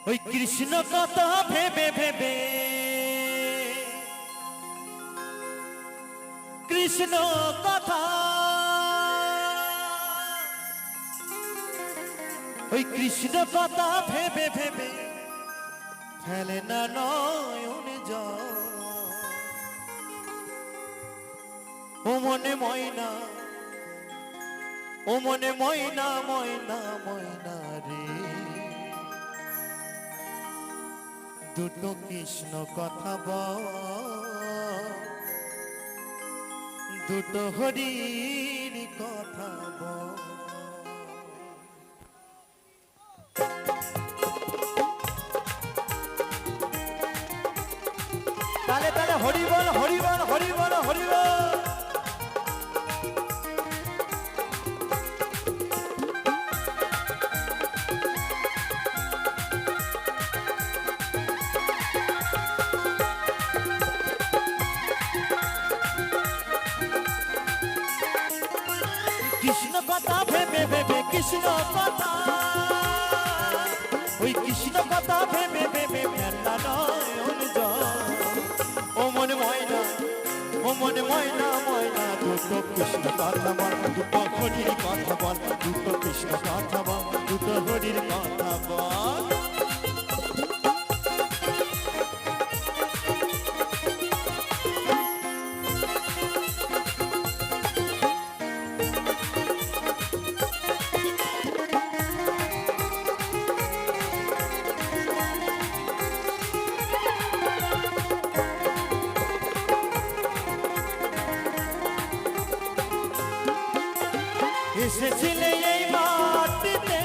ওই কৃষ্ণ কথা ভেবে ভেবে কৃষ্ণ কথা ওই কৃষ্ণ কথা ভেবে ভেবে ফেলে না নয়ন জল ও মনে ময়না ও মনে ময়না ময়না ময়না রে দুটো কৃষ্ণ কথা বল দুটো হরির কথা বল তালে তালে হরি বল হরি বল হরি বল হরি বল কৃষ্ণ কথা ভেবে ভেবে কৃষ্ণ কথা ওই কৃষ্ণ কথা ভেবে ভেবে ফেলা নয়ন জল ও মনে ময়না ময়না দুটো কৃষ্ণ কথা বল দুটো হরির কথা বল দুটো কৃষ্ণ কথা বল দুটো হরির কথা বল এসেছিলে এই মাটিতে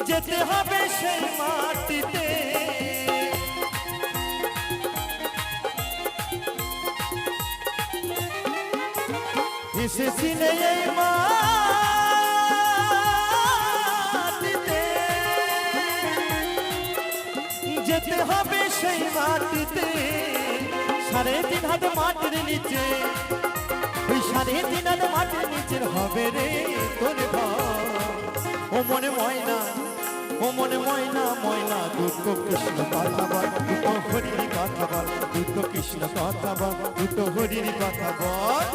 যেতে হবে সেই মাটিতে এসেছিলে এই মাটিতে যেতে হবে সেই মাটিতে 3.5 হাত মাটির নিচে ওই 3.5 হাত মাটির নিচের হবে রে তোর ঘর ও মনে ময়না ময়না দুটো কৃষ্ণ কথা বল দুটো হরির কথা বল দুটো কৃষ্ণ কথা বল দুটো হরির কথা বল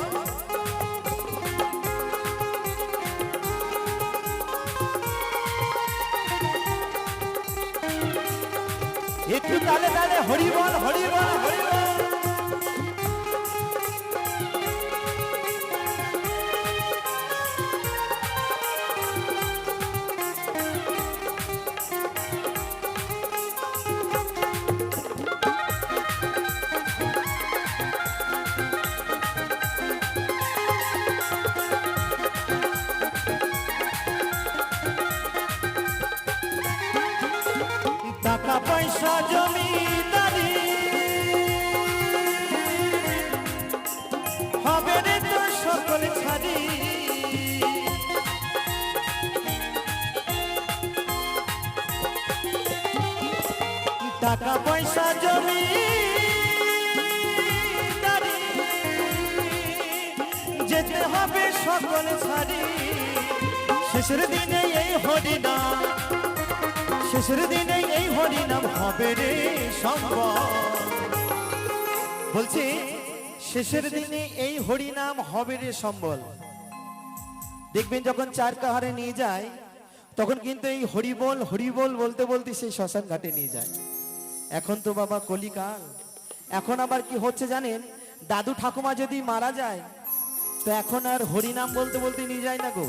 একটু তালে তালে হরি বল হরি বল হরি বল টাকা পয়সা জমিদারি হবে রে তো সকল ছাড়ি টাকা পয়সা জমিদারি যেতে হবে সকল ছাড়ি শেষের দিনে এই হরিনাম শেষের দিনে এই হরিনাম হবে রে সম্বল বলছি শেষের দিনে এই হরিনাম হবে রে সম্বল দেখবেন যখন চার কাহারে নিয়ে যায় তখন কিন্তু এই হরিবল বলতে বলতে সেই শ্মশান ঘাটে নিয়ে যায় এখন তো বাবা কলিকাল এখন আবার কি হচ্ছে জানেন দাদু ঠাকুমা যদি মারা যায় তো এখন আর হরিনাম বলতে বলতে নিয়ে যায় না গো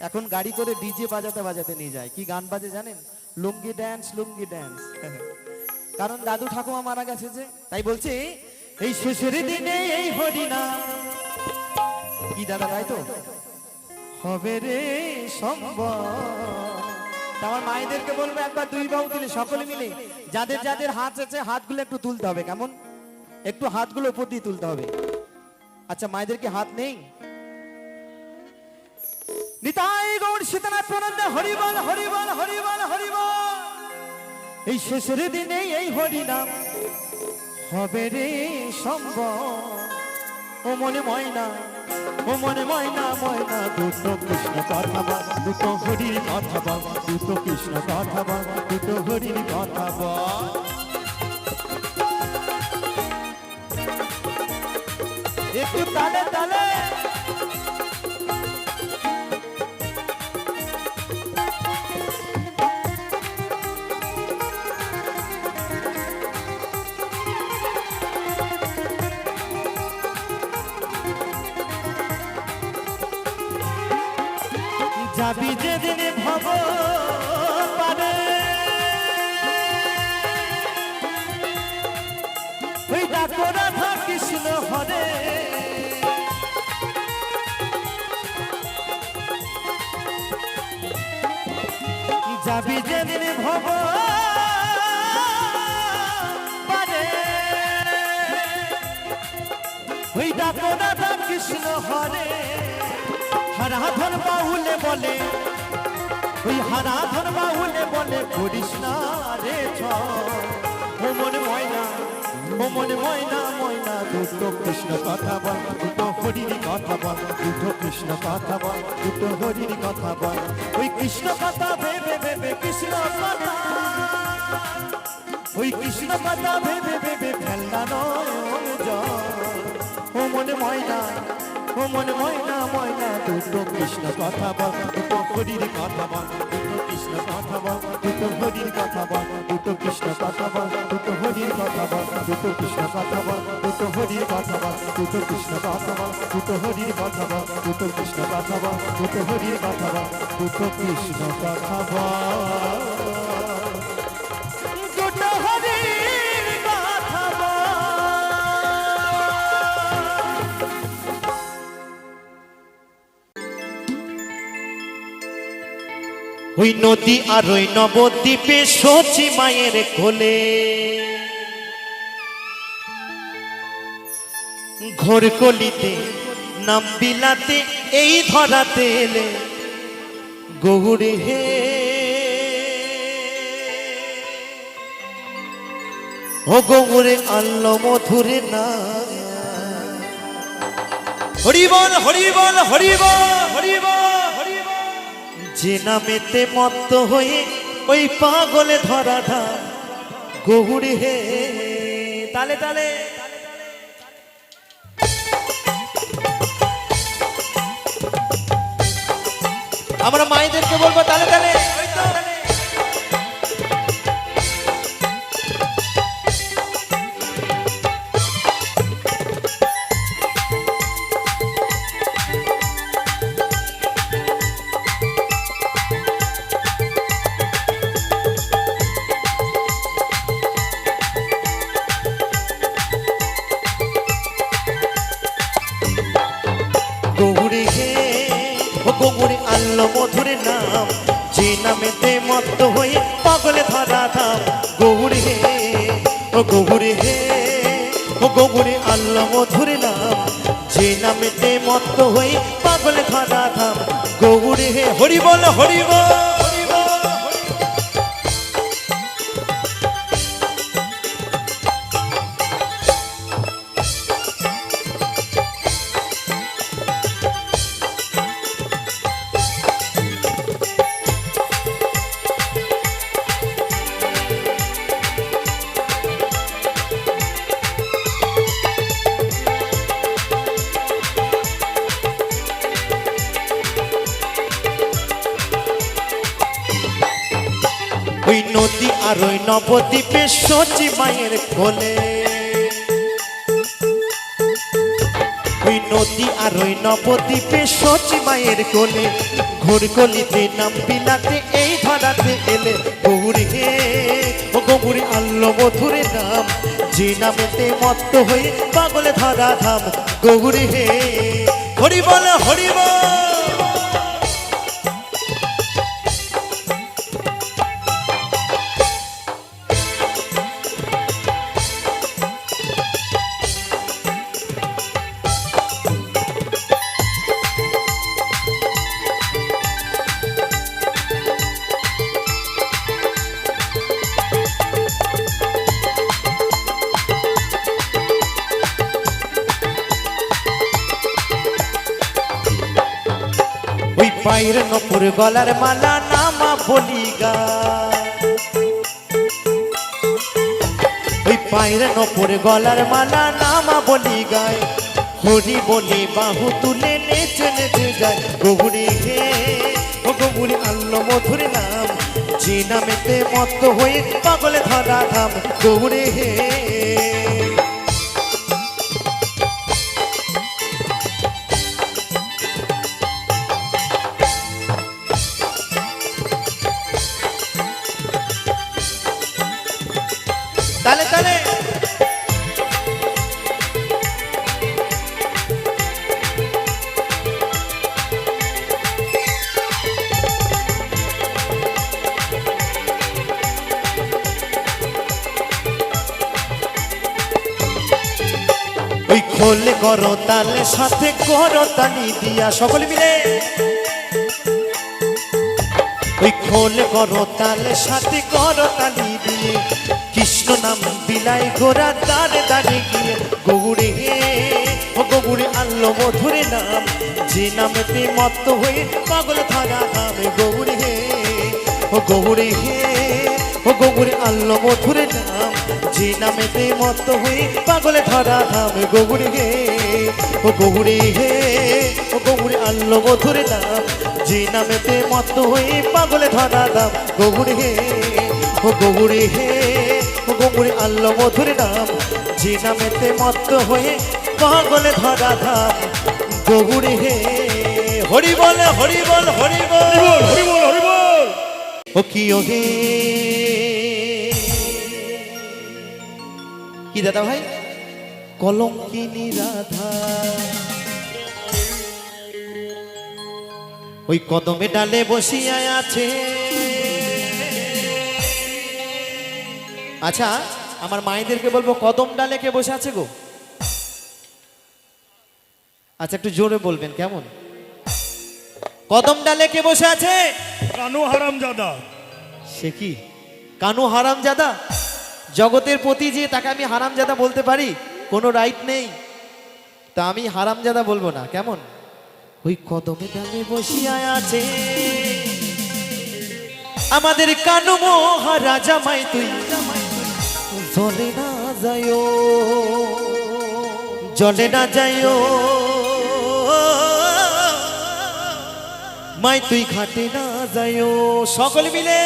এখন গাড়ি করে ডিজে বাজাতে বাজাতে নিয়ে যায় কি গান বাজে জানেন লুঙ্গি ড্যান্স কারণ দাদু ঠাকুমা মারা গেছে যে তাই বলছে এই শেষের দিনে এই হরিনাম কি দাদা তাই তো হবে রে সম্ভব আমার মায়েদেরকে বলবো একবার দুই বাহু তুলে সকলে মিলে যাদের যাদের হাত আছে হাতগুলো একটু তুলতে হবে কেমন একটু হাতগুলো উপর দিয়ে তুলতে হবে আচ্ছা মায়েদের কি হাত নেই নিতাই গৌর সীতানাথ প্রণন্দে হরি বল হরি বল হরি বল হরি বল এই শেষের দিনে এই হরিনাম হবে রে সম্ভব ও মনে ময়না ও মনে ময়না ময়না দুটো কৃষ্ণ কথা বল, দুটো হরির কথা বল, দুটো কৃষ্ণ কথা বল, দুটো হরির কথা বল। একটু তালে তালে যাবি যেদিন ভব পারে, ওই ডাকো রাধা কৃষ্ণ হরে। যাবি যেদিন ভব পারে, ওই ডাকো রাধা কৃষ্ণ হরে। হরাধন বাউলে বলে, ওই হরাধন বাউলে বলে করিস না রে ছল। ও মনে ময়না, ও মনে ময়না ময়না দুটো কৃষ্ণ কথা বল, দুটো হরির কথা বল, দুটো কৃষ্ণ কথা বল, দুটো হরির কথা বল। ওই কৃষ্ণ কথা ভেবে ভেবে কৃষ্ণ কথা, ওই কৃষ্ণ কথা ভেবে ভেবে ফেলনা নয়ন জল। ও মনে ময়না, ও মনে ময়না ময়না দুটো কৃষ্ণ কথা বল, দুটো হরির কথা বল, দুটো কৃষ্ণ কথা বল, দুটো হরির কথা বল, দুটো কৃষ্ণ কথা বল, দুটো হরির কথা বল, দুটো কৃষ্ণ কথা বল, দুটো হরির কথা বল, দুটো কৃষ্ণ কথা বল, দুটো হরির কথা বল, দুটো কৃষ্ণ কথা বল, দুটো হরির কথা বল, দুটো কৃষ্ণ কথা বল, দুটো হরির কথা বল। ওই নদী আর ওই নবদ্বীপে সচি মায়ের কোলে, ঘোর কলিতে নাম বিলাতে এই ধরাতে এলে গৌরে হে। ও গৌরে আল্ল মধুরে না, হরিবল হরিবল হরিবল হরিবল হরিবল। যে নামেতে মত্ত হয়ে ওই পাগলে ধরা ধাম গৌরে হে। তালে তালে আমরা মায়েদেরকে বলবো তালে তালে। গৌরে হে, ও গৌরে আল্ল মধুরে নাম, যে নামেতে মত্ত হয়ে পাগলে ধরা ধাম গৌরে হে। ও গৌরে হে, ও গৌরে আল্ল মধুরে নাম, যে নামেতে মত্ত হয়ে পাগলে ধরা ধাম গৌরে হে। হরি বল হরি বল হরি বল। ওই নদী আর ওই নবদ্বীপে সচি মায়ের কোলে, ওই নদী আর ওই নবদ্বীপে সচি মায়ের কোলে, ঘোর কলিতে নাম বিলাতে এই ধরাতে এলে গৌরে হে। ও গৌরে আল্ল মধুরে নাম, যে নামেতে মত্ত হয়ে পাগলে ধরা ধাম গৌরে হে। হরি বল হরি বল। পায়ের নপুর গলার মালা নামা বলি গা, ওই পায়ের নপুর গলার মালা নামা বলি গায়, হরি বলে বাহু তুলে নেচে নেচে যায় গৌরী হে, ও গৌরী আল্লো মধুর নাম, যে নামেতে মত্ত হয়ে পাগলে ধরা ধাম গৌরী হে। তালে তালে ওই খোলে করো তালে সাথে করো তালি দিয়া সকলে মিলে, ওই খোলে করো তালে সাথে করো তালি দিয়ে, কৃষ্ণ নাম বিলাই গোরা দাঁড়ে দাঁড়ে গিয়ে গৌরী হে, ও গৌরী আল্লো মধুর নাম, যে নামেতে মত্ত হয়ে পাগল ধরা ধাম গৌরী হে, ও গৌরী হে, ও গৌরী আল্লো মধুর নাম, যে নামেতে মত্ত হয়ে পাগলে ধরা ধাম গৌরী হে, ও গৌরী হে, ও গৌরী আল্লো মধুর নাম, যে নামেতে মত্ত হয়ে পাগলে ধরা ধাম গৌরী হে, ও গৌরী হে, ও গৌরী আল্লো মধুর নাম, যে নামেতে মত্ত হয়ে পাগলে ধরা ধাম গৌরী হে। হরি বল হরি বল হরি বল হরি বল হরি বল। ও কি ও হে কি দাদা ভাই, কলঙ্কিনী রাধা ওই কদমে ডালে বসিয়া আছে। আচ্ছা আমার মায়েদেরকে বলবো কদম ডালে কে বসে আছে গো? আচ্ছা একটু জোরে বলবেন কেমন? কদম ডালে কে বসে আছে? কানু হারামজাদা। সে কি কানু হারামজাদা? জগতের প্রতি যে তাকে আমি হারামজাদা বলতে পারি, কোনো রাইট নেই, তা আমি হারামজাদা বলবো না কেমন? ওই কদমে ডালে বসিয়া আছে আমাদের কানু মহারাজা মাই তুই জলে না যায়ও, জলে না যায়ও মাই তুই ঘাটে না যায়ও। সকলে মিলে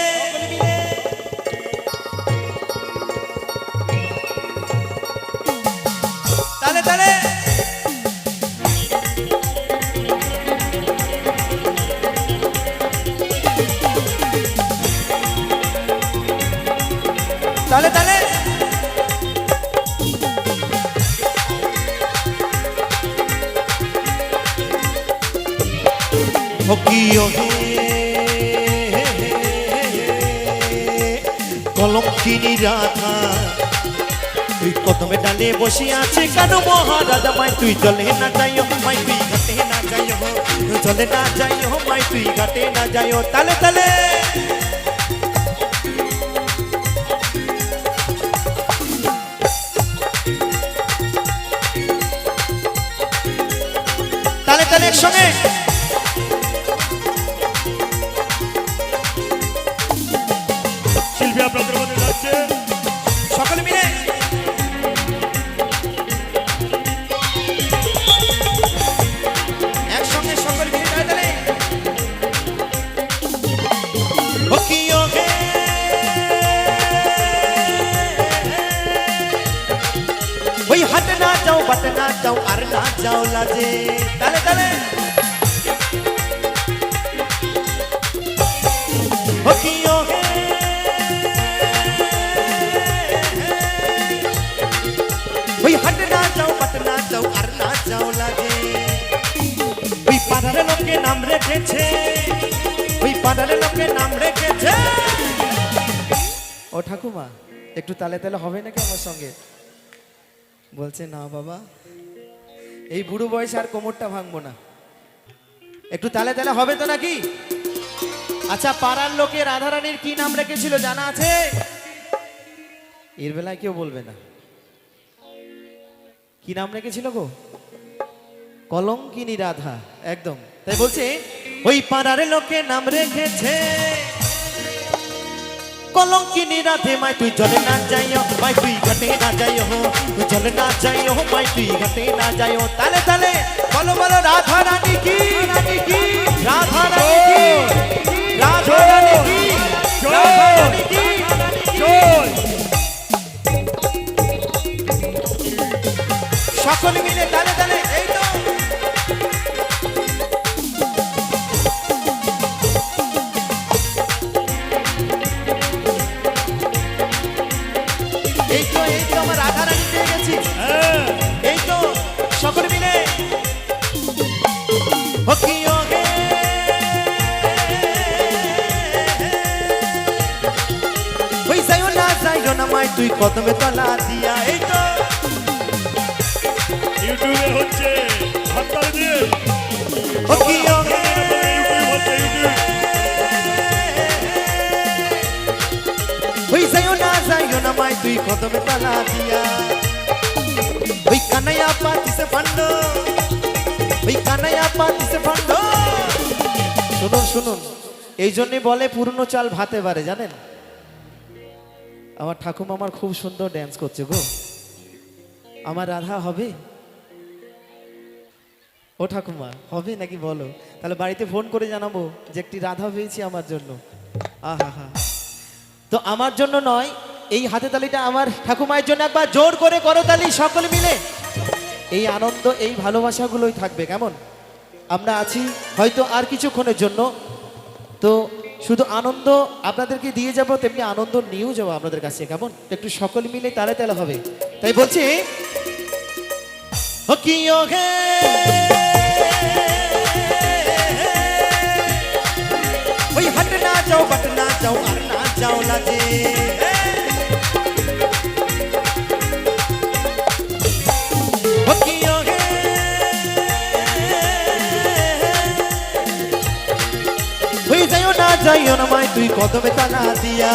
তালে তালে তালে তালে কলঙ্কিনী রাধা তুই কদমে ডালে বসে আছে কানু মহারাজা মাই তুই চলে না যাইও, মাই তুই ঘাটে না যাইও, চলে না যাইও মাই তুই ঘাটে না যাইও। তালে তালে তালে তালে একসঙ্গে শিল্পী আপনাদের মধ্যে যাচ্ছে, সকলে মিলে একসঙ্গে সকলে মিলে তালে তালে ও কি ও হে ওই হাতে না যাও বাটে না যাও আর না যাও লাজে। তালে তালে ও কি ও হে ওই হাতে না যাও বাটে না যাও আর না যাও লাজে। ওই পাড়ার লোকে নাম রেখেছে, ওই পাড়ার লোকে নাম রেখেছে। ও ঠাকুমা একটু তালে তালে হবে নাকি আমার সঙ্গে? বলছে না বাবা, এই বুড়ো বয়সে আর কোমরটা ভাঙবো না, একটু তালে তালে হবে তো নাকি? আচ্ছা পাড়ার লোকে রাধারানীর কি নাম রেখেছিল জানা আছে? এর বেলায় কেউ বলবে না। কি নাম রেখেছিল গো? কলঙ্কিনী রাধা। একদম তাই বলছে ওই পাড়ার লোকে নাম রেখেছে কলঙ্কিনী রাধে মাই তুই জলে না যাইও মাই তুই ঘাটে না যাইও তুই জলে না যাইও মাই তুই ঘাটে না যাইও তালে তালে বলো বলো রাধা রানী কি রাধা রানী কি রাধা রানী কি রাধা রানী কি জয় সকলে মিলে তালে তালে এই তো এই তো আমার রাধা রানী পেয়ে গেছি হ্যাঁ এই তো সকলে মিলে ও কি ও গে ওই যাইও না মাই তুই কদমে তলা দিয়া এই তো ইউটিউবে হচ্ছে হাততালি দিয়ে ও কি ও গে ইউটিউব হচ্ছে ইউটিউব ওই যাইও না মাই তুই কদমে তলা দিয়া ওই কানাইয়া পাতিছে ফান্ড ওই কানাইয়া পাতিছে ফান্ড শুনুন শুনুন এই জন্যই বলে পুরনো চাল ভাতে পারে জানেন আমার ঠাকুমা আমার খুব সুন্দর ড্যান্স করছে গো আমার রাধা হবে ও ঠাকুমা হবে নাকি বলো তাহলে বাড়িতে ফোন করে জানাবো যে একটি রাধা পেয়েছি আমার জন্য আহা হা তো আমার জন্য নয় এই হাতে তালিটা আমার ঠাকুমায়ের জন্য একবার জোর করে করো তালি সকলে মিলে এই আনন্দ এই ভালোবাসাগুলোই থাকবে কেমন আমরা আছি হয়তো আর কিছুক্ষণের জন্য তো শুধু আনন্দ আপনাদেরকে দিয়ে যাব তেমনি আনন্দ নিয়েও যাবো আপনাদের কাছে কেমন একটু সকলে মিলে তালে তালে হবে তাই বলছি ও কি ও হে ওই হাট না যাও বাট না যাও আর না যাও লাজে ও কি ও হে ওই যাইও না মাই তুই কদমে তালা দিয়া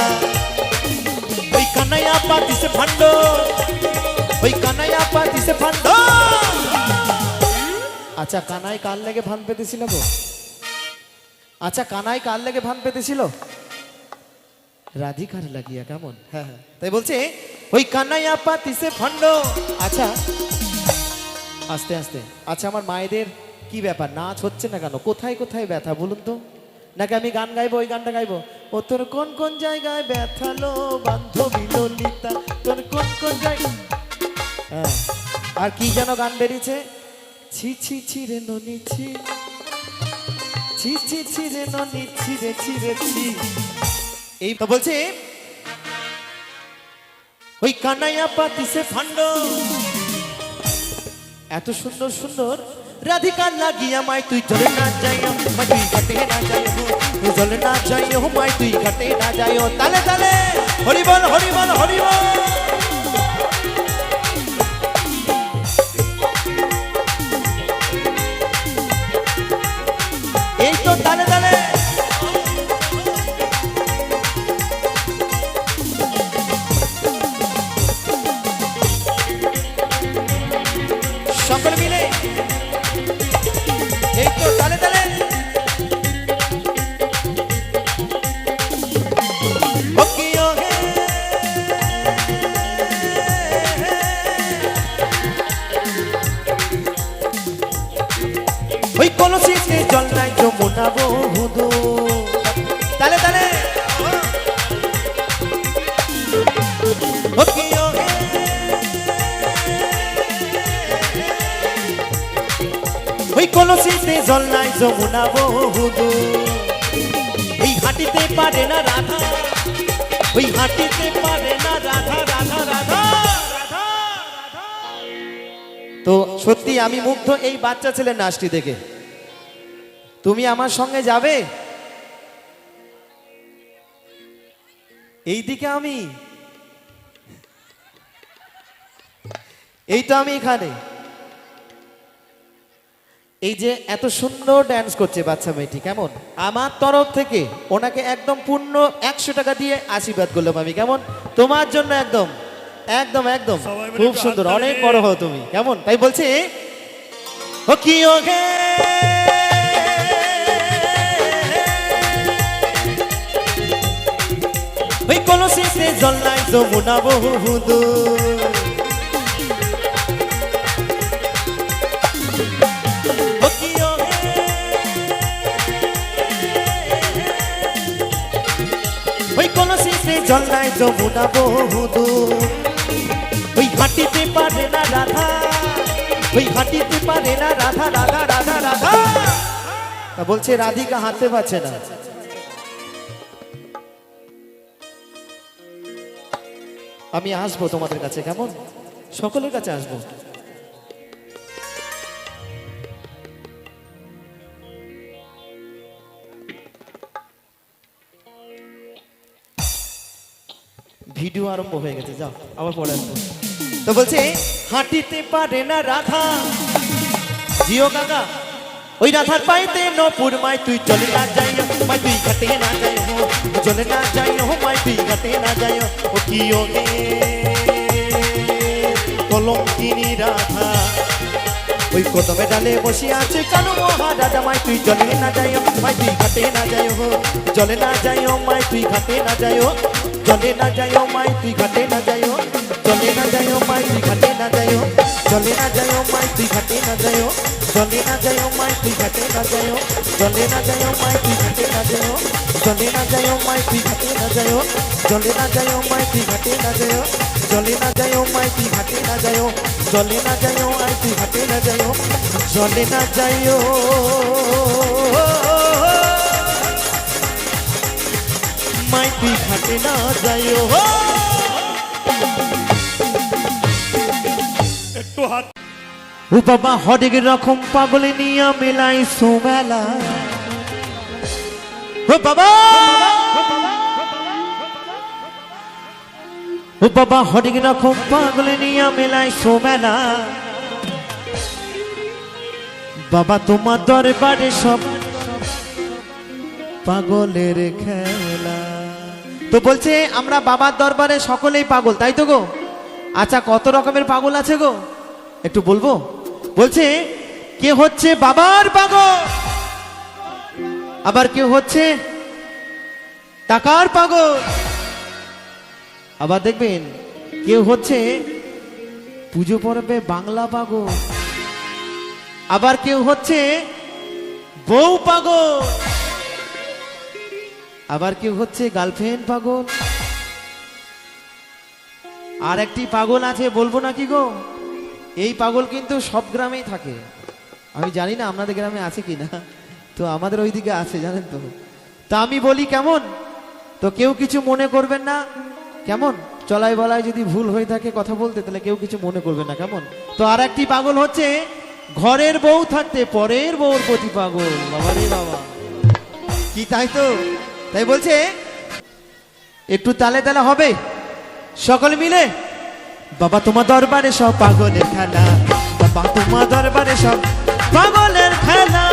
ওই কানাইয়া পাতিছে ফান্ড ওই কানাইয়া পাতিছে ফান্ড আচ্ছা কানাই কার লেগে ভান পেতেছিল গো আচ্ছা কানাই কার লেগে ভান পেতেছিল রাধিকার লাগিয়া কেমন হ্যাঁ হ্যাঁ তাই বলছে ওই কানাইয়া পাতিছে ফান্ড আচ্ছা আস্তে আস্তে আচ্ছা আমার মায়েদের কি ব্যাপার নাচ হচ্ছে না কেন কোথায় কোথায় ব্যথা বলুন তো নাকি আমি গান গাইবো ওই গানটা গাইবো ও তোর কোন কোন জায়গায় ব্যথালো বান্ধবী ললিতা তোর কোন কোন জায়গায় হ্যাঁ আর কি যেন গান বেরিয়েছে ছি ছি ছি রে ননি ছি ছি ছি ছি রে ননি ছি রে ছি রে ছি এই তো বলছে ওই কানাইয়া পাতিছে ফান্ড এত সুন্দর সুন্দর রাধিকার লাগিয়া মাই তুই জলে না যাইও মাই তুই ঘাটে না যাইও তুই জলে না যাইও মাই তুই ঘাটে না যাইও তালে তালে হরি বল হরি বল হরি বল এই তো তালে তালে সকল মিলে এই তো তালে তালে ও কি ও হে ওই কলসিতে জল নাই যমুনা বহুদু তালে তালে ও কি ও হে ওই কলসিতে জল নাই যমুনা বহুদু ওই হাঁটিতে পারে না রাধা ওই হাঁটিতে পারে না রাধা রাধা রাধা তো সত্যি আমি মুগ্ধ এই বাচ্চা ছেলের নাচটি দেখে তুমি আমার সঙ্গে যাবে এই দিকে আমি এই তো আমি এখানে এই যে এত সুন্দর ড্যান্স করছে বাচ্চা মেয়েটি কেমন আমার তরফ থেকে ওনাকে একদম পূর্ণ 100 টাকা দিয়ে আশীর্বাদ করলাম আমি কেমন তোমার জন্য একদম একদম একদম সবাই মিলে খুব একটু সুন্দর হাততালি। অনেক বড় হও তুমি কেমন তাই বলছি ও কি ও গে কলসিতে জল নাই যমুনা বহু দূর। ও কি ও হে, ওই কলসিতে জল নাই যমুনা বহু দূর। ওই হাঁটিতে পারে না রাধা, ওই হাঁটিতে পারে না রাধা রাধা রাধা রাধা। তা বলছে রাধিকা হাঁটতে পারছে না। আমি আসবো তোমাদের কাছে, কেমন? সকলের কাছে আসবো। ভিডিও আরম্ভ হয়ে গেছে, যাও আবার পরে আসবো। তো বলছে হাঁটিতে পারে না রাধা, জিও কাকা ওই রাধার পাইতে নপুর মাই তুই চলে না যাই, মাই তুই ঘাটে না যাই হো, চলে না যাই হো, মাই তুই ঘাটে না যাই। ও কি ও গে কলঙ্কিনী রাধা, ওই কদমে ডালে বসে আছে কানু মহারাজা, মাই তুই চলে না যাই, মাই তুই ঘাটে না যাই হো, চলে না যাই, মাই তুই ঘাটে না যাই, চলে না যাই, মাই তুই ঘাটে না যাই, চলে না যাই, মাই তুই ঘাটে না যাই, চলে না যাই, মাই তুই ঘাটে না যাই, চলে না যাই, মাই তুই ঘাটে না যাই, চলে না যাই, মাই তুই ঘাটে না যাই, চলে না যাই, মাই তুই ঘাটে না যাই, চলে না যাই, মাই তুই ঘাটে না যাই, চলে না যাই, মাই তুই ঘাটে না যাই, চলে না যাই, মাই তুই ঘাটে না যাই, চলে না যাই, মাই তুই ঘাটে না যাই। একটু হাত ও বাবা হরেক রকম পাগলে নিয়া মেলাই সোমেলা। ও বাবা, ও বাবা হরেক রকম পাগলে নিয়া মেলাই সোমেলা। বাবা তোমার দরবারে সব পাগলের খেলা। তো বলছে আমরা বাবার দরবারে সকলেই পাগল, তাই তো গো? আচ্ছা কত রকমের পাগল আছে গো একটু বলবো? বলছে কে হচ্ছে বাবার পাগল, আবার কেউ হচ্ছে টাকার পাগল, আবার দেখবেন কেউ হচ্ছে পুজো পর্বে বাংলা পাগল, আবার কেউ হচ্ছে বউ পাগল, আবার কেউ হচ্ছে গার্লফ্রেন্ড পাগল। আর একটি পাগল আছে বলবো নাকি গো? এই পাগল কিন্তু সব গ্রামেই থাকে, আমি জানি না আপনাদের গ্রামে আছে কিনা, তো আমাদের ওইদিকে আছে জানেন তো। তা আমি বলি কেমন, তো কেউ কিছু মনে করবেন না, কেমন? চলাই বলায় যদি ভুল হয়ে থাকে কথা বলতে, তাহলে কেউ কিছু মনে করবেন না, কেমন? তো আর একটি পাগল হচ্ছে ঘরের বউ থাকতে পরের বউর প্রতি পাগল। বাবা রে বাবা, কি তাই তো? তাই বলছে একটু তালে তালে হবে সকলে মিলে। বাবা তোমার দরবারে সব পাগলের খেলা, বাবা তোমার দরবারে সব পাগলের খেলা।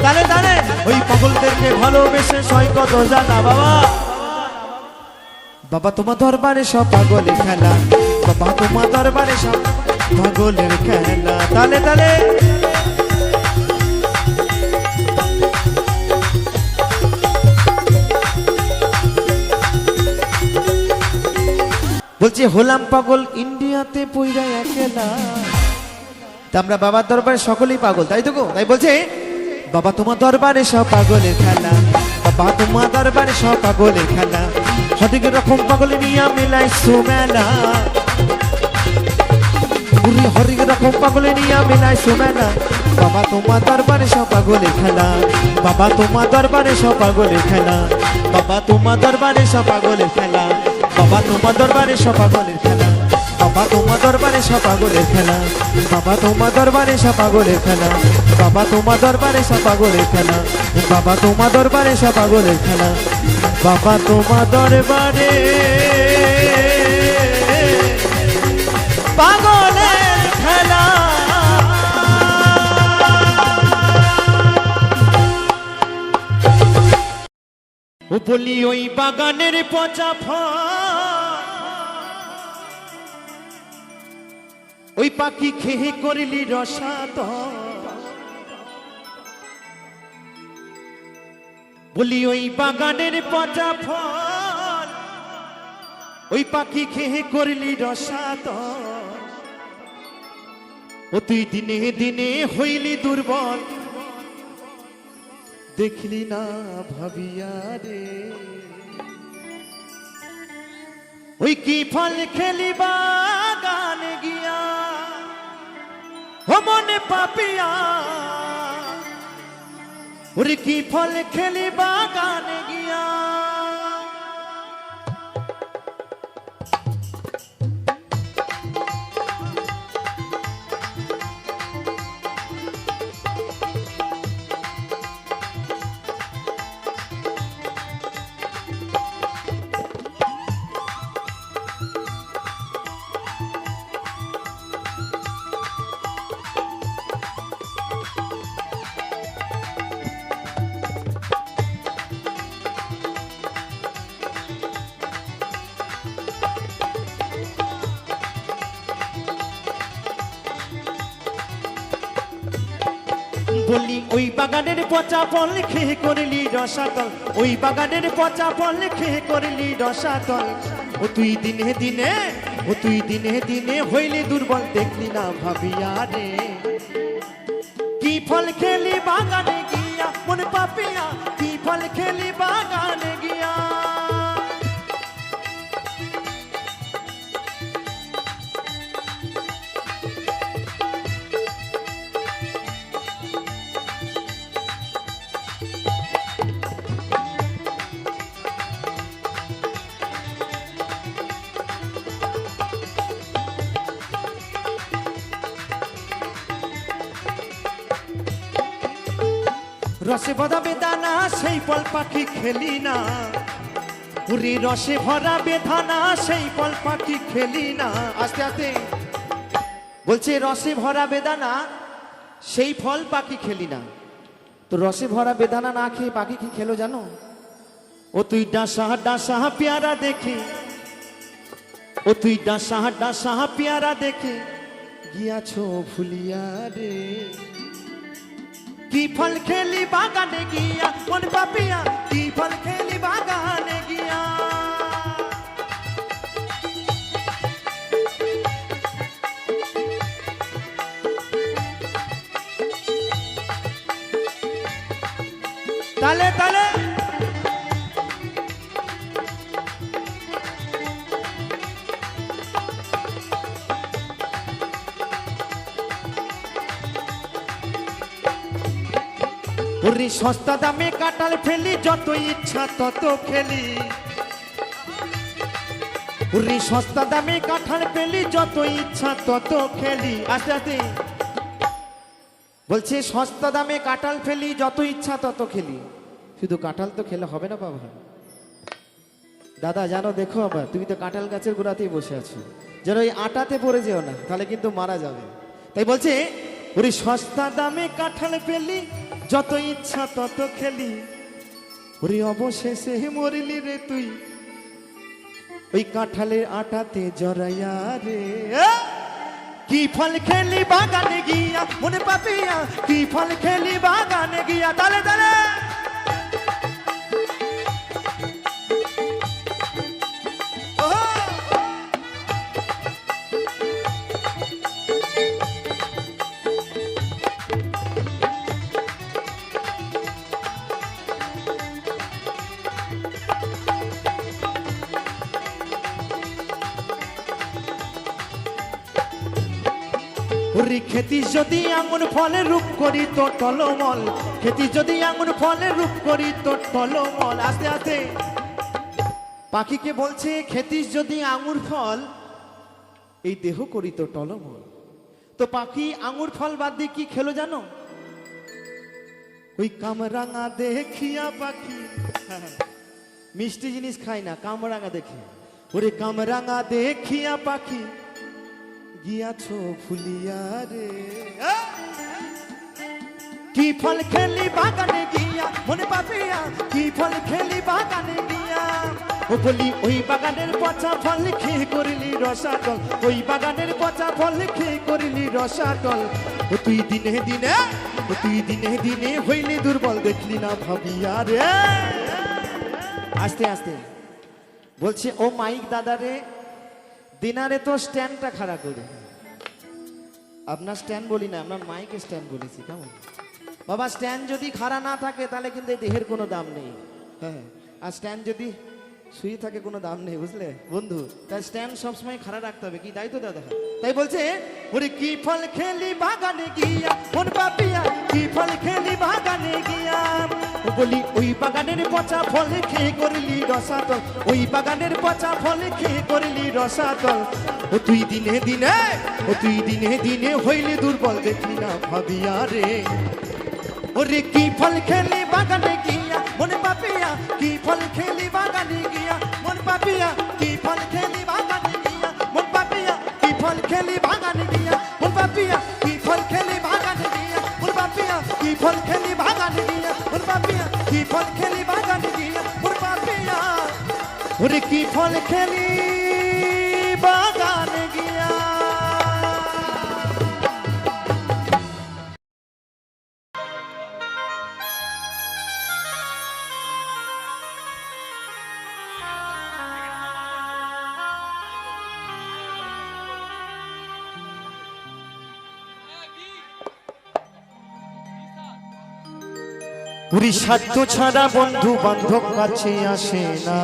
তালে তালে ওই পাগলদেরকে ভালোবেসে সয় কত জানা। বাবা বাবা তোমার দরবারে সব পাগলের খেলা, বাবা তোমার দরবারে সব পাগলের খেলা। তালে তালে বলছি হলাম পাগল ইন্ডিয়াতে পইরা একেলা। তা আমরা বাবার দরবারে সকলেই পাগল, তাই তো গো? তাই বলছে বাবা তোমার দরবারে সব পাগলের খেলা, বাবা তোমার দরবারে সব পাগলের খেলা। হরেক রকম পাগল নিয়া মেলাই সোমেলা, হরেক রকম পাগল নিয়া মেলাই সোমেলা। বাবা তোমার দরবারে সব পাগলের খেলা, বাবা তোমার দরবারে সব পাগলের খেলা, বাবা তোমার দরবারে সব পাগলের খেলা, বাবা তোমার দরবারে সব পাগলের খেলা, বাবা তোমার দরবারে সব পাগলের খেলা, বাবা তোমার দরবারে সব পাগলের খেলা, বাবা তোমার দরবারে সব পাগলের খেলা, বাবা তোমার দরবারে সব পাগলের খেলা, বাবা তোমার দরবারে পাগলের খেলা। ও বলি ওই বাগানের পচা ফল ওই পাখি খেয়ে করলি রসাতল। বলি ওই বাগানের পচা ফল ওই পাখি খেয়ে করলি রসাতল। ও তুই দিনে দিনে হইলি দুর্বল দেখলি না ভাবিয়া রে। ওই কি ফল খেলি বাগানে গিয়া ও মনে পাপিয়া। ওরে কি ফল খেলি বাগানে গিয়া। বলি ওই বাগানের পচা ফল খেয়ে করলি রসাতল। ওই বাগানের পচা ফল খেয়ে করলি রসাতল। ও তুই দিনে দিনে ও তুই দিনে দিনে হইলি দুর্বল দেখলি না ভাবিয়া রে। কি ফল খেলি বাগানে গিয়া মনে পাপিয়া। কি ফল খেলি বাগানে গিয়া। রসে ভরা বেদানা সেই ফল পাখি খেলি না। ওরে রসে ভরা বেদানা সেই ফল পাখি খেলি না। আস্তে আস্তে বলছে রসে ভরা বেদানা সেই ফল পাখি খেলি না। তো রসে ভরা বেদানা না খেয়ে পাখি কি খেলো জানো? ও তুই ডাসা ডাসা পেয়ারা দেখে ও তুই ডাসা ডাসা পেয়ারা দেখে গিয়াছো ভুলিয়া রে। কি ফল খেলি বাগানে গিয়া মন পাপিয়া। কি ফল খেলি বাগানে গিয়া। তালে তালে ওরে সস্তা দামে কাঁঠাল ফেলি যত ইচ্ছা তত খেলি। ওরে সস্তা দামে কাঁঠাল ফেলি যত ইচ্ছা তত খেলি। আস্তে আস্তে বলছে সস্তা দামে কাঁঠাল ফেলি যত ইচ্ছা তত খেলি। শুধু কাঁঠাল তো খেলে হবে না বাবা। দাদা জানো দেখো আবার তুমি তো কাঁঠাল গাছের গোড়াতেই বসে আছো, যেন ওই আটাতে পড়ে যেও না, তাহলে কিন্তু মারা যাবে। তাই বলছে ওরে সস্তা দামে কাঁঠাল ফেলি যত ইচ্ছা তত খেলি। ওরে অবশেষে মরিলি রে তুই ওই কাঁঠালের আটাতে জড়াইয়া রে। কি ফল খেলি বাগানে গিয়া মনে পাপিয়া। কি ফল খেলি বাগানে গিয়া। তালে তালে ওরে খেতি যদি আঙুর ফলে রূপ করি তো টলমল। খেতি যদি আঙুর ফলে রূপ করি তো টলমল। আস্তে আস্তে পাখিকে বলছে খেতি যদি আঙুর ফল এই দেহ করি তো টলমল। তো পাখি আঙুর ফল বাদ দিয়ে কি খেলো জানো? ওই কামরাঙা দেখিয়া পাখি মিষ্টি জিনিস খায় না, কামরাঙা দেখে। ওরে কামরাঙা দেখিয়া পাখি গিয়াছো ফুলিয়া রে। কি ফল খেলি বাগানে গিয়া মনে পাপিয়া, কি ফল খেলি বাগানে গিয়া। ও বলি ওই বাগানের পচা ফল খেয়ে করিলি রসাতল, ওই বাগানের পচা ফল খেয়ে করিলি রসাতল। ও তুই দিনে দিনে, ও তুই দিনে দিনে হইলি দুর্বল দেখলি না ভাবিয়া রে। আস্তে আস্তে বলছে ও মাইক দাদারে দিনারে তো স্ট্যান্ডটা খাড়া করে। আপনার স্ট্যান্ড বলি না, আপনার মাইকে স্ট্যান্ড বলেছি। কেমন বাবা, স্ট্যান্ড যদি খাড়া না থাকে তাহলে কিন্তু এই দেহের কোনো দাম নেই। হ্যাঁ, আর স্ট্যান্ড যদি শুয়ে থাকে কোনো দাম নেই, বুঝলে বন্ধু। তাই স্ট্যান্ড সবসময় খাড়া রাখতে হবে, কি তাই তো দাদা? তাই বলছে ওরে কি ফল খেলি বাগানে গিয়া মন পাপিয়া, কি ফল খেলি বাগানে গিয়া। ও বলি ওই বাগানের পচা ফল খেয়ে করলি রসাতল, ওই বাগানের পচা ফল খেয়ে করলি রসাতল। ও তুই দিনে দিনে, ও তুই দিনে দিনে হইলি দুর্বল দেখলি না ভাবিয়া রে। ওরে কি ফল খেলি বাগানে গিয়া মনে পাপিয়া, কি ফল খেলি বাগানে গিয়া মন পাপিয়া, কি ফল খেলি বাগানে গিয়া মন পাপিয়া, কি ফল খেলি বাগানে গিয়া মন পাপিয়া, কি ফল খেলি বাগানে গিয়া মন পাপিয়া, কি ফল খেলি বাগানে গিয়া মন পাপিয়া, কি ফল খেলি বাগানে গিয়া মন পাপিয়া। ওরে কি ফল খেলি বাগানে গিয়া। পুরী সাধ্য ছাড়া বন্ধু বান্ধব কাছে আসে না,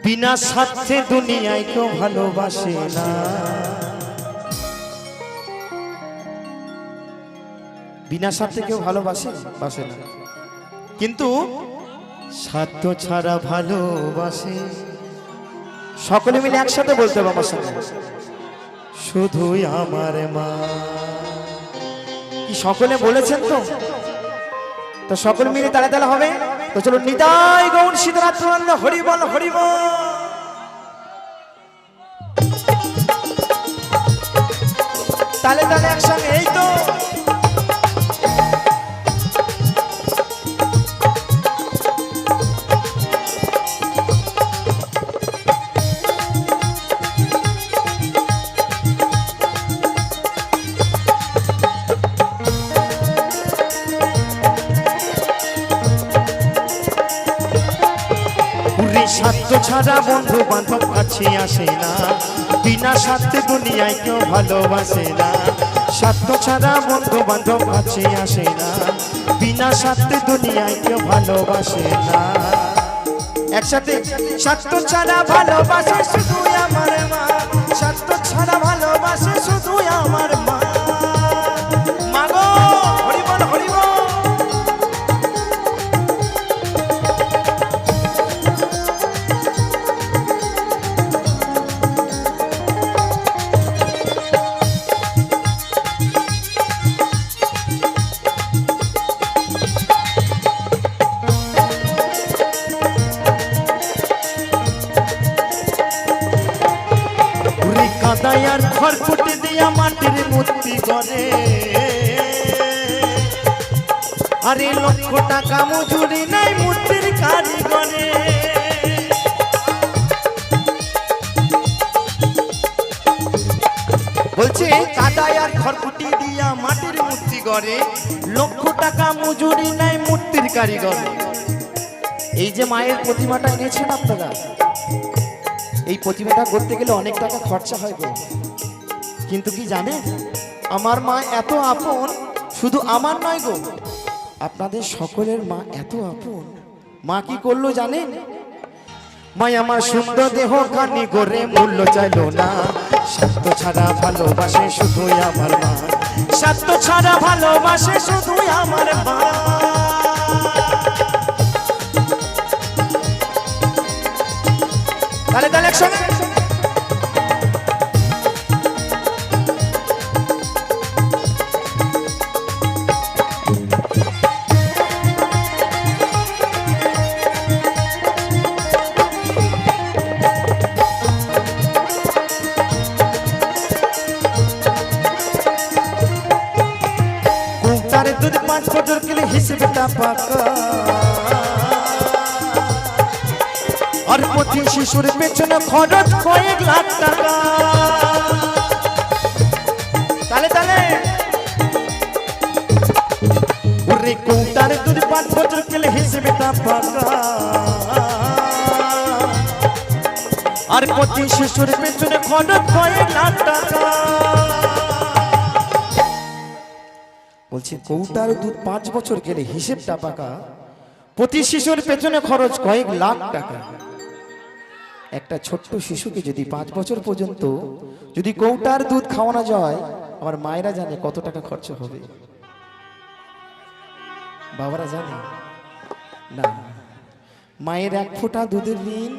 বিনা স্বার্থে দুনিয়ায় কেউ ভালোবাসে না। বিনা স্বার্থে কেউ ভালোবাসে বাসে না, কিন্তু স্বার্থ ছাড়া ভালোবাসে। সকলে মিলে একসাথে বলতে হবে আমার সঙ্গে, শুধুই আমার মা। কি সকলে বলেছেন তো? তো সকলে মিলে তালে তালে হবে তো। চলো নিতাই গৌণ শীতরাত্র হরি বল হরি বল। তালে তালে একসঙ্গে, এই তো। স্বার্থ ছাড়া বন্ধু বান্ধব কাছে আসে না, বিনা স্বার্থে দুনিয়ায় কেউ ভালোবাসে না। স্বার্থ ছাড়া বন্ধু বান্ধব কাছে আসে না, বিনা স্বার্থে দুনিয়ায় কেউ ভালোবাসে না। একসাথে, স্বার্থ ছাড়া ভালোবাসে শুধু আমার মা, স্বার্থ ছাড়া ভালোবাসে শুধু আমার মা। মাগো হরি বল হরি বল। কাদায়ার খড়কুটে দিয়া মাটির মূর্তি করে, আরে লক্ষ টাকা মজুরি নাই মূর্তির কারিগরে। বলছে কাদায়ার খড়কুটি দিয়া মাটির মূর্তি করে, লক্ষ টাকা মজুরি নাই মূর্তির কারিগর। এই যে মায়ের প্রতিমাটা এনেছেন আপনারা, এই প্রতিমাটা করতে গেলে অনেক টাকা খরচা হয় গো। কিন্তু কি জানেন, আমার মা এত আপন, শুধু আমার নয় গো, আপনাদের সকলের মা এত আপন। মা কি করলো জানেন? মা আমার সুন্দর দেহ খানি করে মূল্য চাইলো না। স্বার্থ ছাড়া ভালোবাসে শুধুই আমার মা, স্বার্থ ছাড়া ভালোবাসে শুধুই আমার মা। তাহলে তাহলে একসঙ্গে দুধ 5 বছর গেলে হিসেবটা পাকা আর প্রতি শিশুর পেছনে খরচ কয়েক লাখ টাকা তালে তালে ওরে কৌটার দুধ 5 বছর গেলে হিসেবটা পাকা আর প্রতি শিশুর পেছনে খরচ কয়েক লাখ টাকা বলছি কৌটার দুধ 5 বছর গেলে হিসেবটা পাকা প্রতি শিশুর পেছনে খরচ কয়েক লাখ টাকা একটা ছোট্ট শিশুকে যদি 5 বছর পর্যন্ত যদি কৌটার দুধ খাওয়ানো যায় আমার মায়েরা জানে কত টাকা খরচ হবে বাবারা জানে না মায়ের 1 ফোঁটা দুধের ঋণ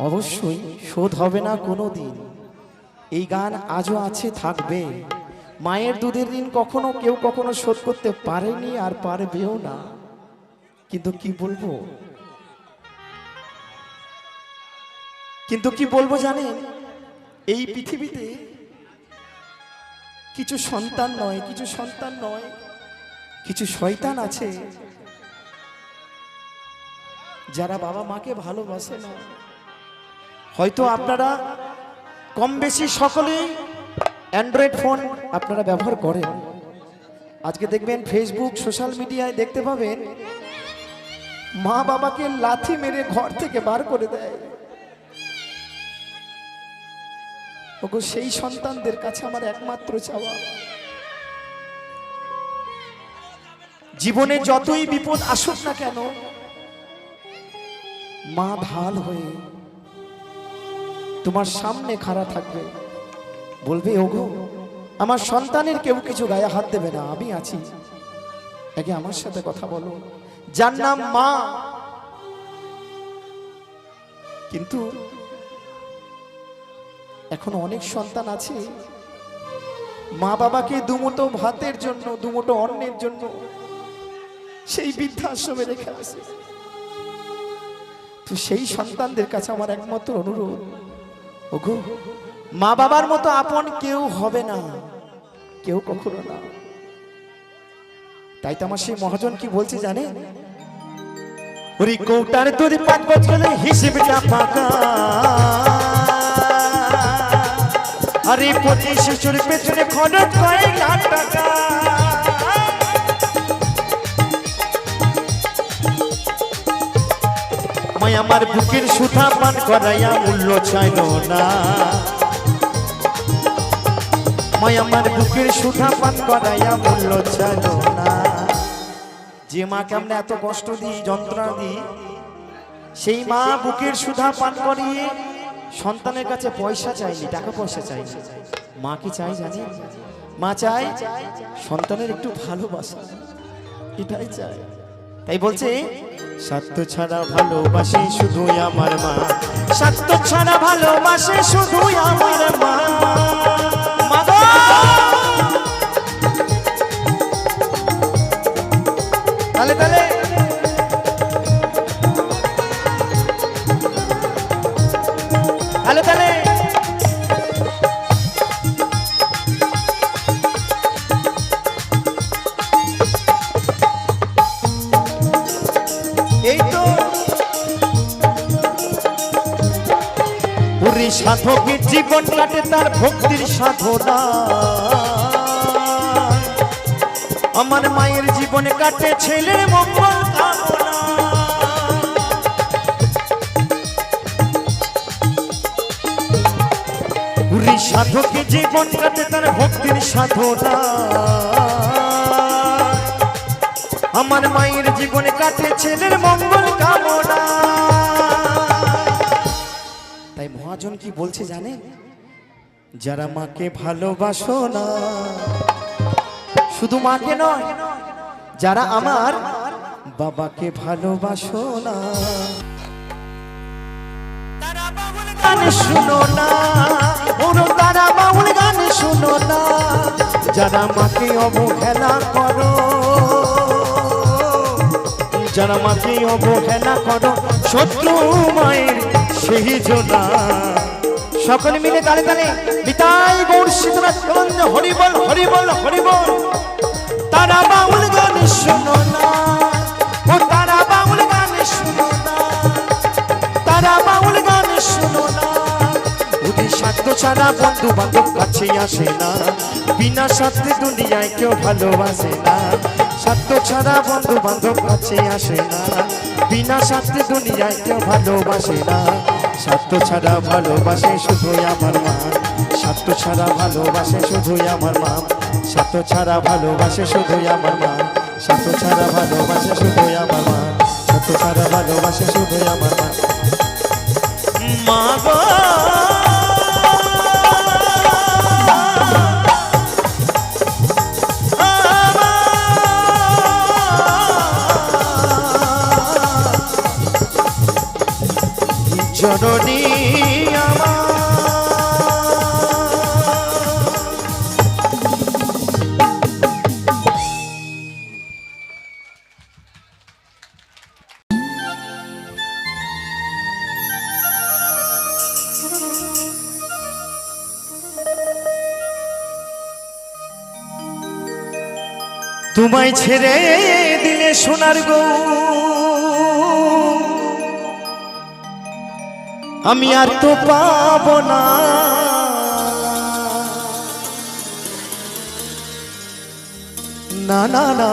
অবশ্যই শোধ হবে না কোনো দিন এই গান আজও আছে থাকবে মায়ের দুধের ঋণ কখনো কেউ কখনো শোধ করতে পারেনি আর পারবেও না কিন্তু কি বলবো জানেন এই পৃথিবীতে কিছু সন্তান নয় কিছু শয়তান আছে যারা বাবা মাকে ভালোবাসে না হয়তো আপনারা কম বেশি সকলেই অ্যান্ড্রয়েড ফোন আপনারা ব্যবহার করেন আজকে দেখবেন ফেসবুক সোশ্যাল মিডিয়ায় দেখতে পাবেন মা বাবাকে লাথি মেরে ঘর থেকে বার করে দেয় ওগো সেই সন্তানদের কাছে আমার একমাত্র চাওয়া জীবনে যতই বিপদ আসুক না কেন মা ঢাল হয়ে তোমার সামনে খাড়া থাকবে বলবে ওগো আমার সন্তানের কেউ কিছু গায়ে হাত দেবে না আমি আছি আগে আমার সাথে কথা বলো যার নাম মা কিন্তু এখন অনেক সন্তান আছে মা বাবাকে দুমুঠো ভাতের জন্য দুমুঠো অন্নের জন্য সেই বৃদ্ধাশ্রমে রেখে আসে তো সেই সন্তানদের কাছে আমার একমাত্র অনুরোধ ওগো মা বাবার মতো আপন কেউ হবে না কেউ কখনো না তাই তো আমার সেই মহাজন কি বলছে জানেন ওরে কৌটার দুধ 5 বছর হিসেবটা পাকা আরে প্রতি শিশুর পেছনে খরচ কয়েক লাখ টাকা মায় আমার বুকের সুধা পান করাইয়া মূল্য চাইল না মায় আমার বুকের সুধা পান করাইয়া মূল্য চাইল না যে মাকে আমরা এত কষ্ট দিই যন্ত্রণা দিই সেই মা বুকের সুধা পান করিয়ে সন্তানের কাছে পয়সা চাইনি টাকা পয়সা চাইনি মা কি চাই জানি মা চাই সন্তানের একটু ভালোবাসা এটাই চাই তাই বলছে স্বার্থ ছাড়া ভালোবাসে শুধু আমার মা স্বার্থ ছাড়া ভালোবাসে শুধু আমার মা তালে তালে তালে তালে এই তো পুরী সাধকের জীবন কাটে তার ভক্তির সাধনা আমার মায়ের জীবনে কাটে ছেলের মঙ্গল কামনা পুরী সাধকের জীবন কাটে তার ভক্তির সাধনা আমার মায়ের জীবনে কাটে ছেলের মঙ্গল কামনা তাই মহাজন কি বলছে জানেন যারা মাকে ভালোবাসো না শুধু মাকে নয় যারা আমার বাবাকে ভালোবাসো না তারা বাউল গান শুনো না ওরো তারা বাউল গান শুনো না যারা মাকে অবহেলা করো যারা মাকে অবহেলা করো শত্রু মায়ের সেই জোনা সকলে মিলে তালে তালে বিতাই গৌর সীতারাম হরি বল হরি বল হরি বল তারা বাউল গান শোনো না, ও তারা বাউল গান শোনো না, তারা বাউল গান শোনো না। ওদের স্বার্থ ছাড়া বন্ধু বান্ধব কাছে আসে না, বিনা স্বার্থে দুনিয়ায় কেউ ভালোবাসে না। স্বার্থ ছাড়া বন্ধু বান্ধব কাছে আসে না, বিনা স্বার্থে দুনিয়ায় কেউ ভালোবাসে না। স্বার্থ ছাড়া ভালোবাসে শুধুই আমার মা, স্বার্থ ছাড়া ভালোবাসে শুধুই আমার মা, স্বার্থ ছাড়া ভালোবাসে শুধুই আমার মা, স্বার্থ ছাড়া ভালোবাসে শুধুই আমার মা, স্বার্থ ছাড়া ভালোবাসে শুধুই আমার মা। মা গো জননী আমার, তোমায় ছেড়ে দিলে সোনার গো আমি আর তো পাবো না। না না না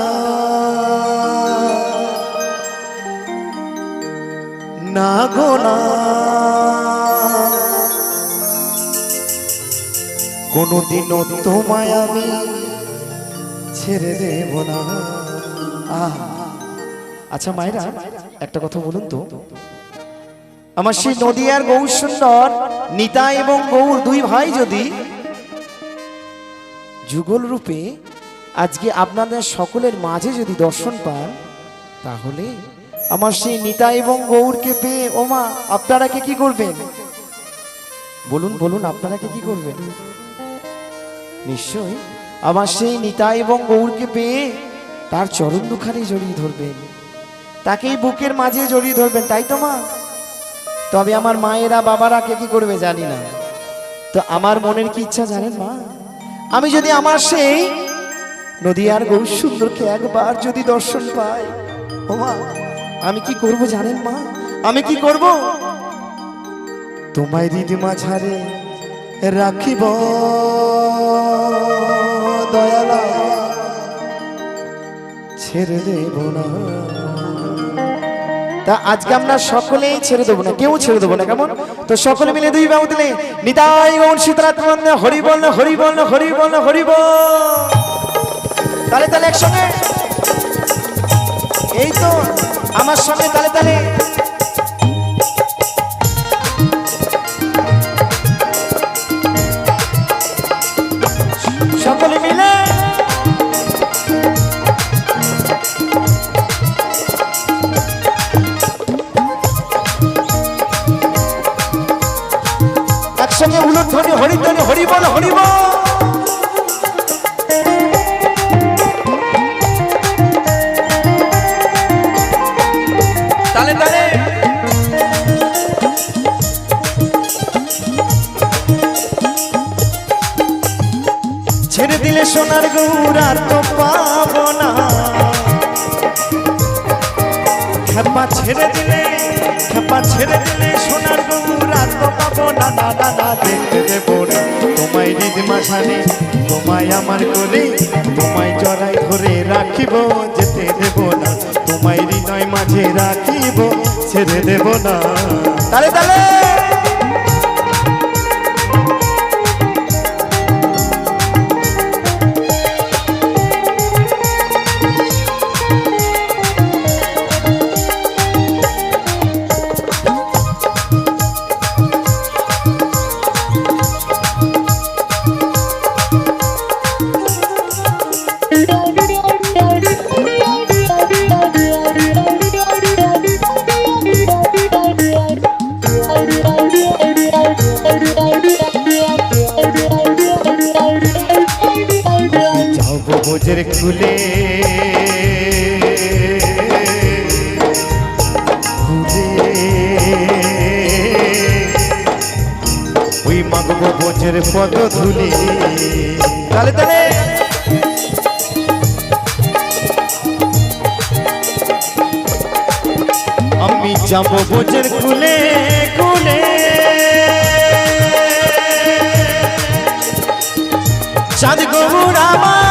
না গো না, কোনদিনও তোমায় আমি ছেড়ে দেব না। আচ্ছা মায়েরা একটা কথা বলুন তো, আমার সেই নদিয়ার গৌর সুন্দর নিতাই এবং গৌর দুই ভাই যদি যুগল রূপে আজকে আপনাদের সকলের মাঝে যদি দর্শন পান, তাহলে আমার সেই নিতাই এবং গৌরকে পেয়ে ওমা আপনারা কে কি করবেন? বলুন বলুন, আপনারা কে কি করবেন? নিশ্চয় আমার সেই নিতাই এবং গৌরকে পেয়ে তার চরণ দুখানি জড়িয়ে ধরবেন, তাকেই বুকের মাঝে জড়িয়ে ধরবেন, তাই তো মা? তবে আমার মায়েরা বাবারা কে কি করবে জানি না, তো আমার মনের কি ইচ্ছা জানেন মা? আমি যদি আমার সেই নদিয়ার গৌর সুন্দরকে একবার যদি দর্শন পাই, ও মা আমি কি করব জানেন মা? আমি কি করব? তোমায় হৃদ মাঝারে রাখিব দয়ালা, ছেড়ে দেব না। তা আজকে আমরা সকলেই ছেড়ে দেবো না, কেউ ছেড়ে দেবো না, কেমন? তো সকলে মিলে দুই বাবু দিলে নিতাই গৌর সীতারাম হরি বল হরি বল হরি বল হরি বল। তালে তালে একসঙ্গে, এই তো আমার সঙ্গে তালে তালে। সকলে মিলে একসঙ্গে উলুধ্বনি হরিধ্বনি হরি বল হরি বল। তালে তালে ছেড়ে দিলে সোনার গৌর আর তো পাবো না, খেপা ছেড়ে দিলে, খেপা ছেড়ে দিলে সোনার গৌর আর তো পাবো না। না না না দেখতে দেবো না তোমায় হৃদ মাঝারে, তোমায় আমার করে তোমায় জড়াই ধরে রাখিব, যেতে দেব না তোমায় হৃদয় মাঝে রাখিব, ছেড়ে দেব না। তালে তালে ভোজের খুলে ওই মাগব ভোজের পদ ধুলি। তালে তালে যাবো বোঝের কুলে কুলে চাঁদ গৌর আমার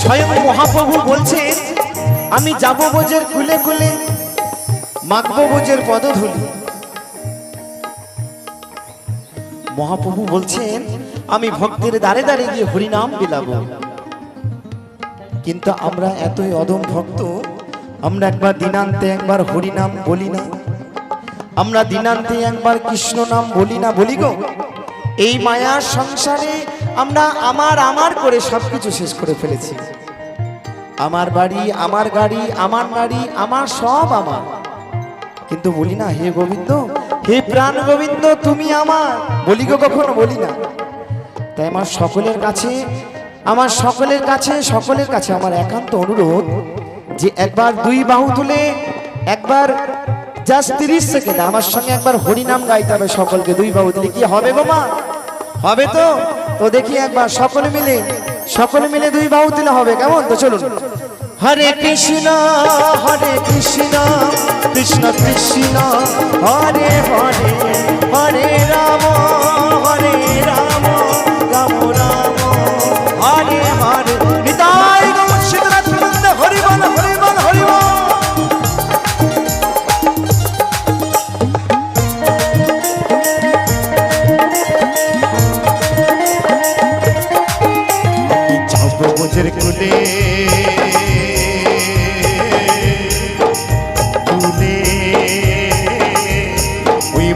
স্বয়ং মহাপ্রভু বলছেন আমি যাবো বোঝের কুলে কুলে মাখবো বোঝের পদধূলি। মহাপ্রভু বলছেন আমি ভক্তের দ্বারে দ্বারে গিয়ে হরিনাম বিলাবো। কিন্তু আমরা এতই অদম ভক্ত, আমরা একবার দিনান্তে একবার হরিনাম বলি না, আমরা দিনান্তে একবার কৃষ্ণ নাম বলি না। বলি গো, এই মায়ার সংসারে আমরা আমার আমার করে সবকিছু শেষ করে ফেলেছি। আমার বাড়ি, আমার গাড়ি, আমার নারী, আমার সব আমার, কিন্তু বলি না হে গোবিন্দ, হে প্রাণ গোবিন্দ তুমি আমার। বলি গো, কখনো বলি না। তাই আমার সকলের কাছে আমার একান্ত অনুরোধ যে একবার দুই বাহু তুলে একবার জাস্ট 30 সেকেন্ড আমার সঙ্গে একবার হরিনাম গাইতে হবে সকলকে। দুই বাহু তুলে কি হবে গো মা? হবে তো? তো দেখি একবার সকলে মিলে দুই বাহু তুলে হবে, কেমন? তো চলুন। হরে কৃষ্ণ কৃষ্ণ কৃষ্ণ হরে হরে, হরে রাম রাম রাম হরে হরে। নিতাই গৌর সীতারাম হরি বল হরি বল হরি বল। যাবো বোঝের কুলে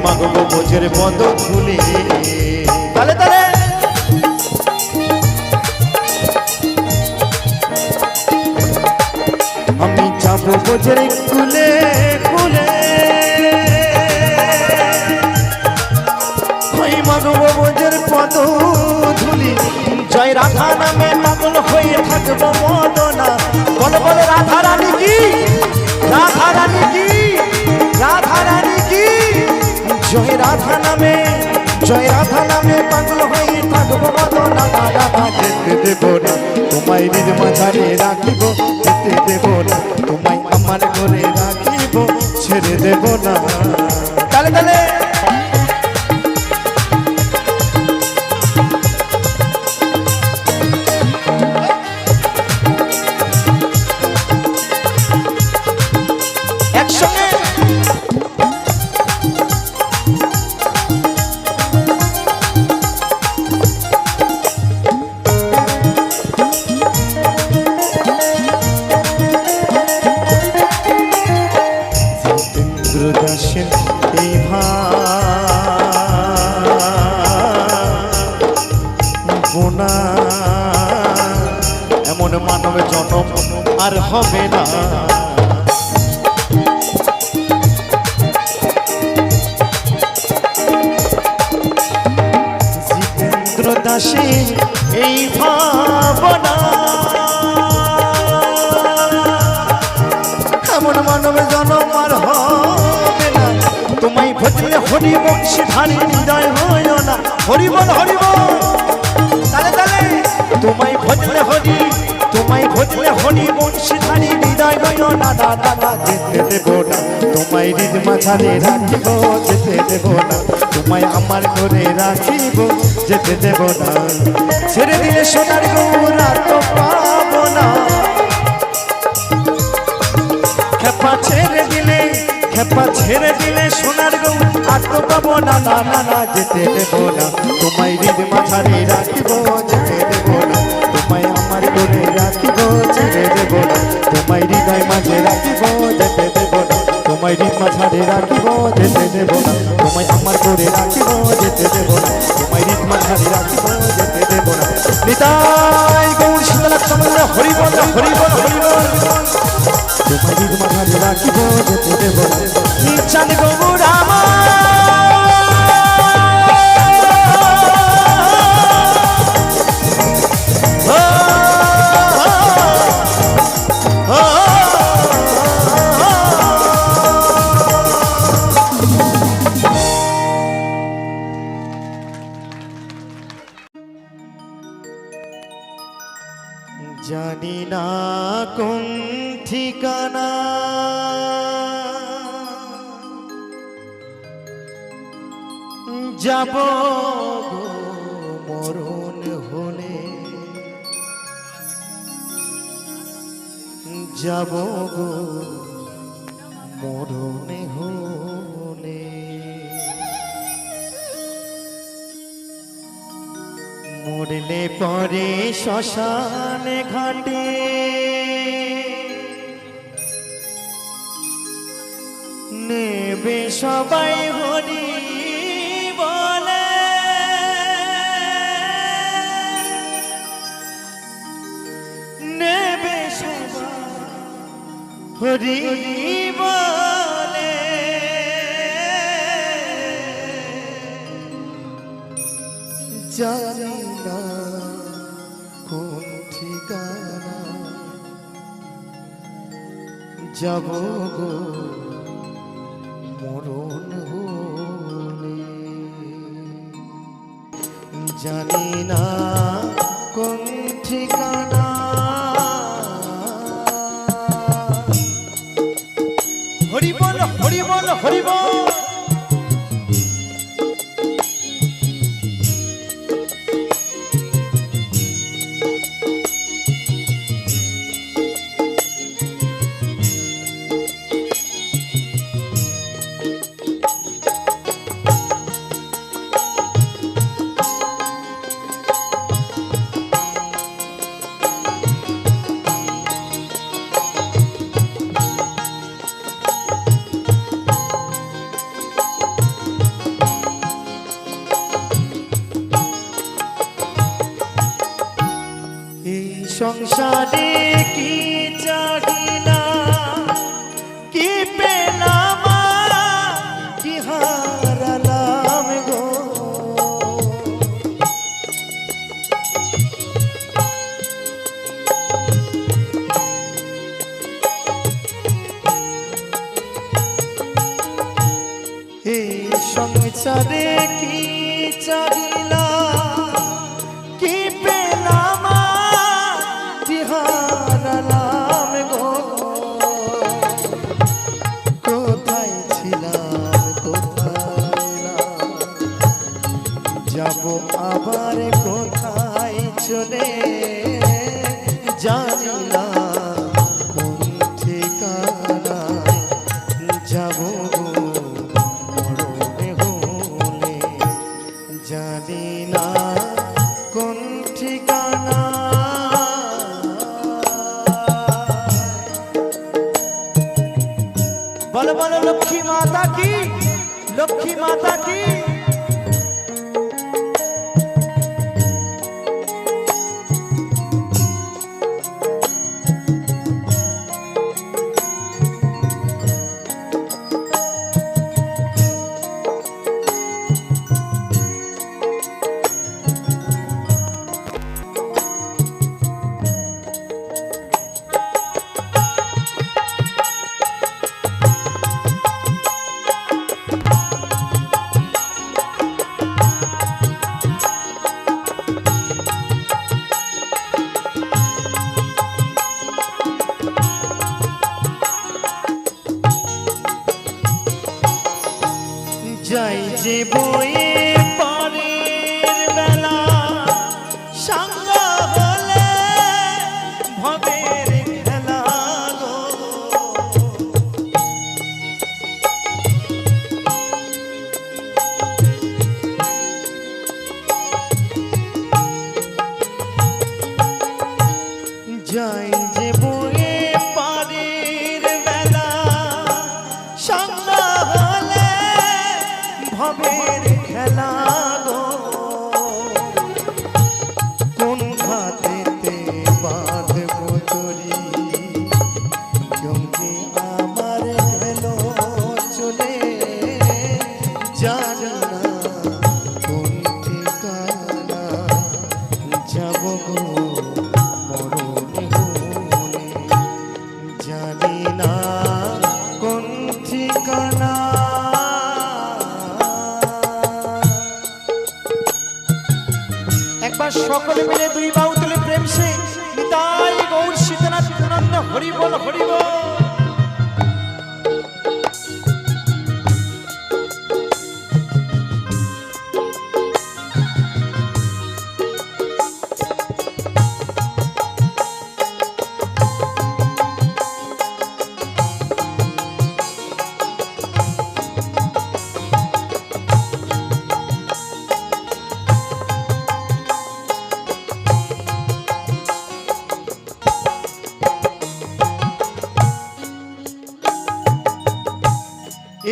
মাগো বোঝের পদ ধুলে। তালে তালে আমি যাবো বোঝের কুলে কুলে, ওই মাগো বোঝের পদ ধুলি। জয় রাধা নামে পাগল হয়ে থাকবো মদনা। বল বল রাধা রানী কি, রাধা রানী কি, রাধা রানী কি। জয় রাধা নামে পাগল হয়ে থাকবো মদনা। রাধা যেতে দেব না তোমায় নিজ মাঝারে রাখিব, যেতে দেব না তোমায় আমার ঘরে রাখিব, ছেড়ে দেব না। তালে তালে একসঙ্গে দাসের এই ভাবনা এমন মানব জনম আর হবে না। জিতেন্দ্র দাসের এই ভাবনা এমন মানব জনম আর হবে না। তোমায় ভজলে হরি বংশী ধারী হৃদয় হয় না। হরি বল হরি বল। তালে তালে তোমায় ভজলে হরি বংশী ধারী হৃদয় হয় না। দাদা যেতে দেব না তোমায় হৃদ মাঝারে রাখিব, যেতে দেব না তোমায় আমার ঘরে রাখিব, যেতে দেব না। ছেড়ে দিলে সোনার গৌর আর তো পাবো না। খেপা ছেড়ে দিলে সোনার গৌ আর তো পাবো না। না না না যেতে দেব না তোমায় হৃদ মাঝারে রাখিব, যেতে দেব না তোমায় আমার ঘরে রাখিব, ছেড়ে দেব না তোমায় হৃদয় মাঝে রাখিব, যেতে দেব না তোমায় হৃদ মাঝারে রাখিব, যেতে দেব না তোমায় আমার ঘরে রাখিব, যেতে দেব না তোমায় হৃদ মাঝারে রাখিব, যেতে দেব না। নিতাই গৌর সীতারাম হরি বল হরি বল হরি বল। তোমায় হৃদ মাঝারে রাখিব, যেতে দেব না। নিচান গৌর আমার জানি না কোন ঠিকানা যাব গো মরণ হলে, যাব গো মরণ হলে। মরলে পরে শ্মশান ঘাটে নেবে সবাই হরি বলে, নেবে সবাই হরি বলে। জানি না কোন ঠিকানা যাব গো মরণ হলে, জানি না কোন ঠিকানা। হরি বল হরি বল হরি বল। সংসারে কি চাহিলাম, কি পেলাম, কি হারালাম গো। এই সংসারে কি চাহিলাম, কি পেলাম, হারালাম গো। কোথায় ছিলাম কোথায় যাব আবার কোথায় চলে, জানি না কোন ঠিকানায় যাব মরণে হলে, জানি না কোন ঠিকানা। বলো বলো লক্ষ্মী মাতা কি, লক্ষ্মী মাতা কি। যাই যে বয়ে পরের বেলা সঙ্গ হলে ভবের খেলা গো। যাই যে বয়ে পরের বেলা সঙ্গ হলে ভবের খেলা গো। কোন ঘাটেতে বাঁধবো তরি, জঙ্গি আমার গেল চলে, জানি না কোন ঠিকানা যাব গো মরণে হলে, জানি না কোন ঠিকানা। একবার সকলে মিলে দুই বাহু তুলে প্রেম সে নিতাই গৌর সীতানাথ পুনন্দ হরি বল হরি বল।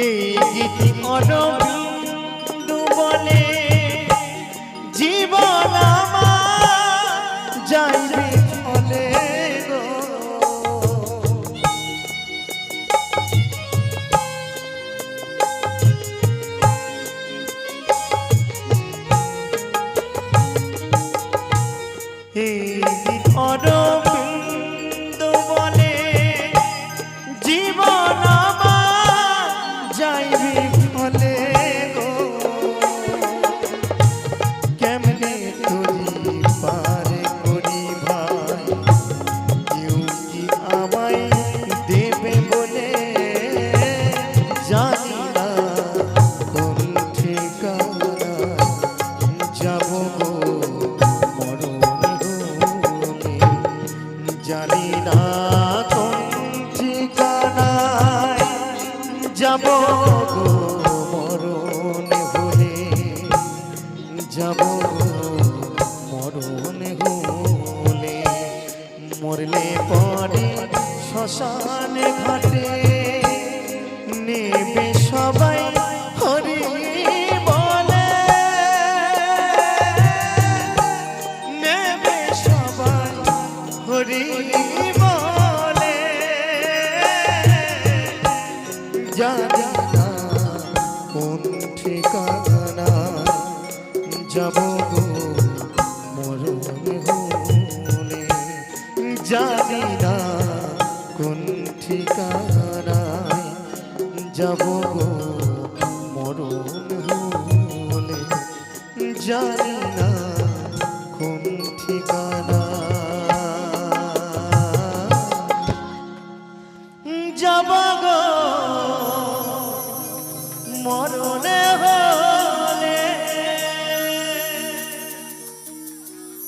এই গীতি অরবিন্দু বলে জীবন আমার যাইবে চলে গো। এই গীতি অরবিন্দু বলে জীবন যাইবি ফলে গো। কেমনে তুই পারে করি ভাই কেউ কি আমায় দেবে বলে জানি না কোন ঠিকানা যাব গো মরণ হলে। জানি না কোন ঠিকানায় যাব গো মরণ হলে। যাব মরণ হলে। মরলে পরে শ্মশান ঘাটে নেবে সবাই হরি বলে। নেবে সবাই হরি বলে। জানি না কোন ঠিকানা যাব গো মরণ হলে। জানি না কোন ঠিকানায় যাব গো মরণ হলে। জানি না কোন ঠিকানা